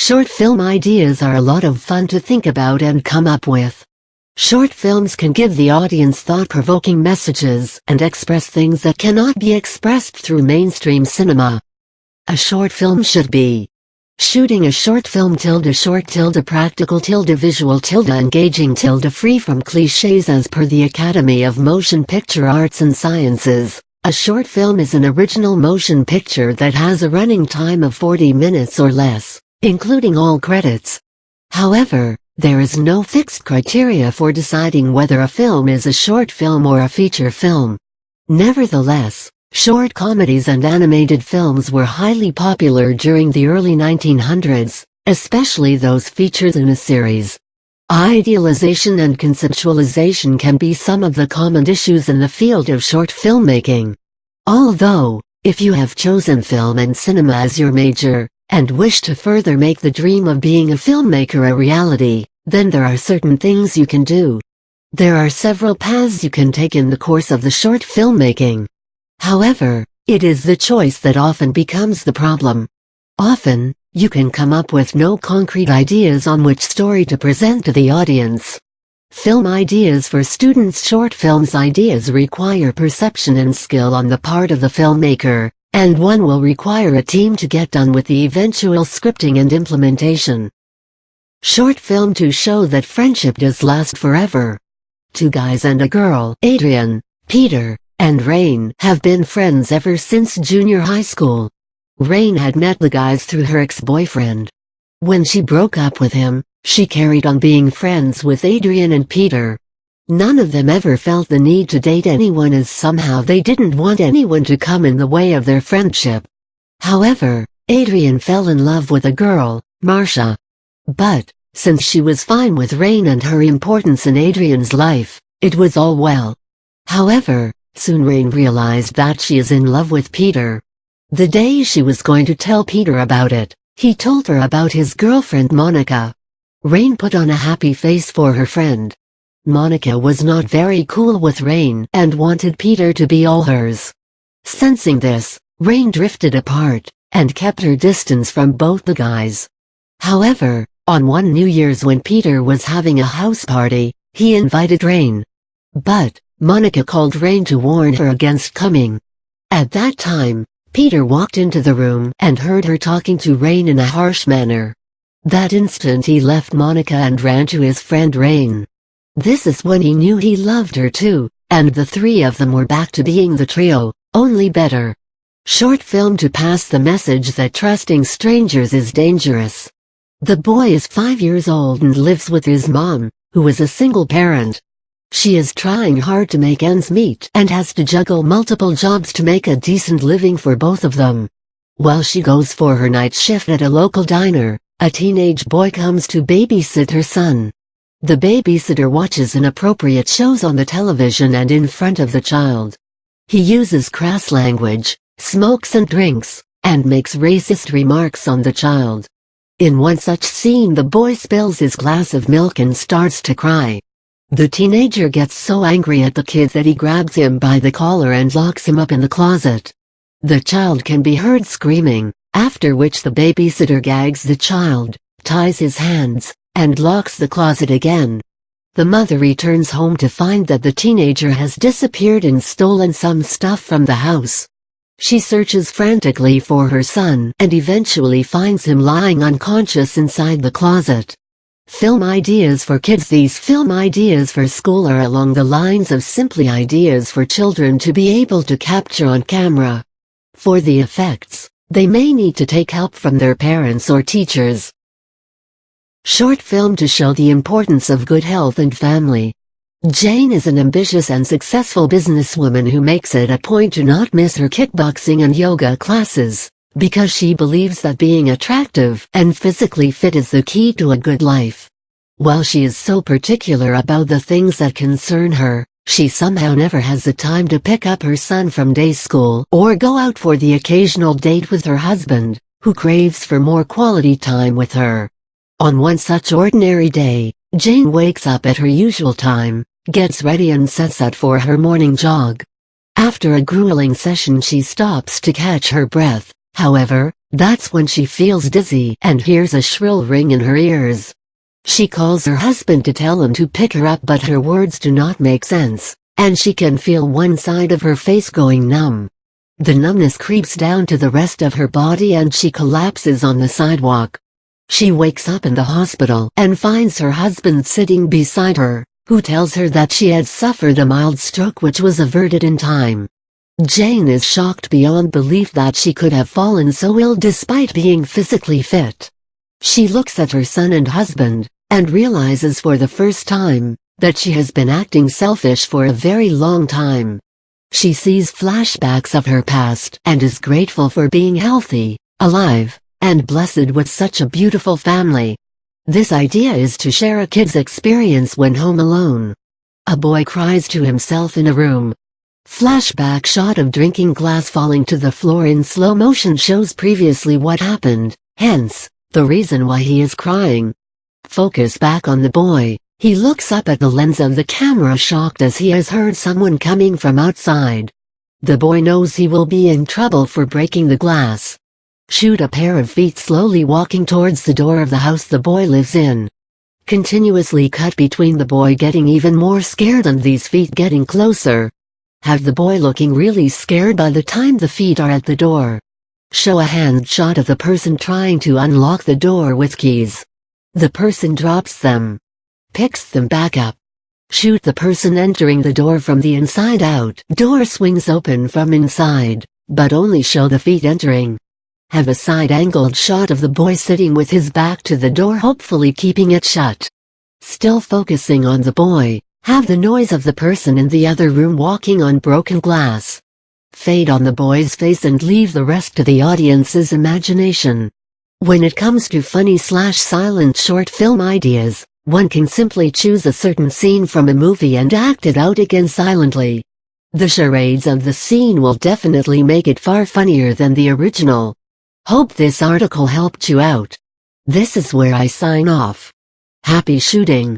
Short film ideas are a lot of fun to think about and come up with. Short films can give the audience thought-provoking messages and express things that cannot be expressed through mainstream cinema. A short film should be shooting a short film short practical visual engaging free from cliches. As per the Academy of Motion Picture Arts and Sciences, a short film is an original motion picture that has a running time of 40 minutes or less, including all credits. However, there is no fixed criteria for deciding whether a film is a short film or a feature film. Nevertheless, short comedies and animated films were highly popular during the early 1900s, especially those featured in a series. Idealization and conceptualization can be some of the common issues in the field of short filmmaking. Although, if you have chosen film and cinema as your major, and wish to further make the dream of being a filmmaker a reality, then there are certain things you can do. There are several paths you can take in the course of the short filmmaking. However, it is the choice that often becomes the problem. Often, you can come up with no concrete ideas on which story to present to the audience. Film ideas for students. Short films ideas require perception and skill on the part of the filmmaker, and one will require a team to get done with the eventual scripting and implementation. Short film to show that friendship does last forever. Two guys and a girl, Adrian, Peter, and Rain, have been friends ever since junior high school. Rain had met the guys through her ex-boyfriend. When she broke up with him, she carried on being friends with Adrian and Peter. None of them ever felt the need to date anyone, as somehow they didn't want anyone to come in the way of their friendship. However, Adrian fell in love with a girl, Marcia. But, since she was fine with Rain and her importance in Adrian's life, it was all well. However, soon Rain realized that she is in love with Peter. The day she was going to tell Peter about it, he told her about his girlfriend Monica. Rain put on a happy face for her friend. Monica was not very cool with Rain and wanted Peter to be all hers. Sensing this, Rain drifted apart and kept her distance from both the guys. However, on one New Year's when Peter was having a house party, he invited Rain. But Monica called Rain to warn her against coming. At that time, Peter walked into the room and heard her talking to Rain in a harsh manner. That instant he left Monica and ran to his friend Rain. This is when he knew he loved her too, and the three of them were back to being the trio, only better. Short film to pass the message that trusting strangers is dangerous. The boy is 5 years old and lives with his mom, who is a single parent. She is trying hard to make ends meet and has to juggle multiple jobs to make a decent living for both of them. While she goes for her night shift at a local diner, a teenage boy comes to babysit her son. The babysitter watches inappropriate shows on the television and in front of the child. He uses crass language, smokes and drinks, and makes racist remarks on the child. In one such scene, the boy spills his glass of milk and starts to cry. The teenager gets so angry at the kid that he grabs him by the collar and locks him up in the closet. The child can be heard screaming, after which the babysitter gags the child, ties his hands, and locks the closet again. The mother returns home to find that the teenager has disappeared and stolen some stuff from the house. She searches frantically for her son and eventually finds him lying unconscious inside the closet. Film ideas for kids. These film ideas for school are along the lines of simply ideas for children to be able to capture on camera. For the effects, they may need to take help from their parents or teachers. Short film to show the importance of good health and family. Jane is an ambitious and successful businesswoman who makes it a point to not miss her kickboxing and yoga classes, because she believes that being attractive and physically fit is the key to a good life. While she is so particular about the things that concern her, she somehow never has the time to pick up her son from day school or go out for the occasional date with her husband, who craves for more quality time with her. On one such ordinary day, Jane wakes up at her usual time, gets ready and sets out for her morning jog. After a grueling session, she stops to catch her breath, However, that's when she feels dizzy and hears a shrill ring in her ears. She calls her husband to tell him to pick her up, but her words do not make sense, and she can feel one side of her face going numb. The numbness creeps down to the rest of her body and she collapses on the sidewalk. She wakes up in the hospital and finds her husband sitting beside her, who tells her that she had suffered a mild stroke which was averted in time. Jane is shocked beyond belief that she could have fallen so ill despite being physically fit. She looks at her son and husband, and realizes for the first time that she has been acting selfish for a very long time. She sees flashbacks of her past and is grateful for being healthy, alive, and blessed with such a beautiful family. This idea is to share a kid's experience when home alone. A boy cries to himself in a room. Flashback shot of drinking glass falling to the floor in slow motion shows previously what happened, hence, the reason why he is crying. Focus back on the boy. He looks up at the lens of the camera shocked as he has heard someone coming from outside. The boy knows he will be in trouble for breaking the glass. Shoot a pair of feet slowly walking towards the door of the house the boy lives in. Continuously cut between the boy getting even more scared and these feet getting closer. Have the boy looking really scared by the time the feet are at the door. Show a hand shot of the person trying to unlock the door with keys. The person drops them. Picks them back up. Shoot the person entering the door from the inside out. Door swings open from inside, but only show the feet entering. Have a side-angled shot of the boy sitting with his back to the door, hopefully keeping it shut. Still focusing on the boy, have the noise of the person in the other room walking on broken glass. Fade on the boy's face and leave the rest to the audience's imagination. When it comes to funny/silent short film ideas, one can simply choose a certain scene from a movie and act it out again silently. The charades of the scene will definitely make it far funnier than the original. Hope this article helped you out. This is where I sign off. Happy shooting!